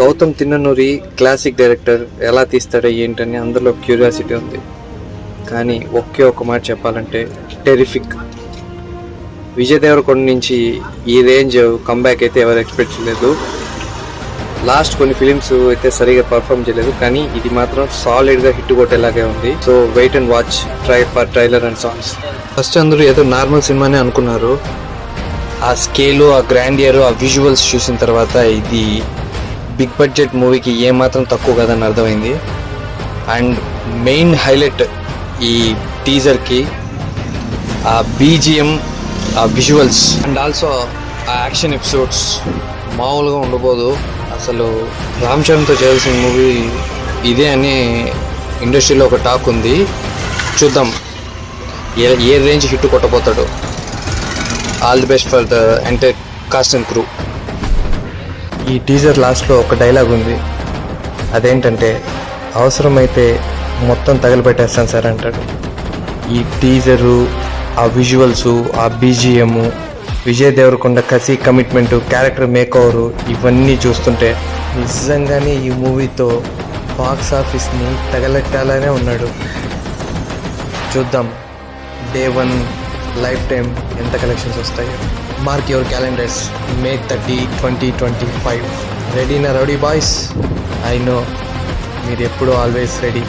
Gautam Tinnanuri classic director, ఎలా తీస్తాడో ఏంటని అందరిలో క్యూరియాసిటీ ఉంది. కానీ ఒకే ఒక మాట చెప్పాలంటే టెరిఫిక్. విజయ్ దేవరకొండ నుంచి ఈ రేంజ్ కంబ్యాక్ అయితే ఎవరు ఎక్స్పెక్ట్ చేయలేదు. లాస్ట్ కొన్ని ఫిలిమ్స్ అయితే సరిగా పర్ఫామ్ చేయలేదు, కానీ ఇది మాత్రం సాలిడ్గా హిట్ కొట్టేలాగే ఉంది. So wait and watch trailer and songs. First అందరూ ఏదో నార్మల్ సినిమానే అనుకున్నారు. ఆ స్కేలు, ఆ గ్రాండియర్, ఆ విజువల్స్ చూసిన తర్వాత ఇది బిగ్ బడ్జెట్ మూవీకి ఏమాత్రం తక్కువ కదని అర్థమైంది. అండ్ మెయిన్ హైలైట్ ఈ టీజర్కి ఆ బీజిఎం, ఆ విజువల్స్ అండ్ ఆల్సో ఆ యాక్షన్ ఎపిసోడ్స్ మామూలుగా ఉండబోదు. అసలు రామ్ చరణ్తో చేయాల్సిన మూవీ ఇదే అని ఇండస్ట్రీలో ఒక టాక్ ఉంది. చూద్దాం ఏ రేంజ్ హిట్ కొట్టబోతాడు. All the best for the entire cast and crew. ఈ టీజర్ లాస్ట్లో ఒక డైలాగ్ ఉంది. అదేంటంటే, అవసరమైతే మొత్తం తగలబెట్టేస్తాను సార్ అంటాడు. ఈ టీజరు, ఆ విజువల్సు, ఆ బీజిఎం, విజయ్ దేవరకొండ కసి, కమిట్మెంటు, క్యారెక్టర్ మేకోవరు ఇవన్నీ చూస్తుంటే నిజంగానే ఈ మూవీతో బాక్స్ ఆఫీస్ని తగలెట్టాలనే ఉన్నాడు. చూద్దాం డే 1 లైఫ్ టైం ఎంత కలెక్షన్స్ వస్తాయో. Mark your calendars, May 30, 2025. రెడీనా రౌడీ బాయ్స్? ఐ నో మీరు ఎప్పుడూ ఆల్వేస్ రెడీ.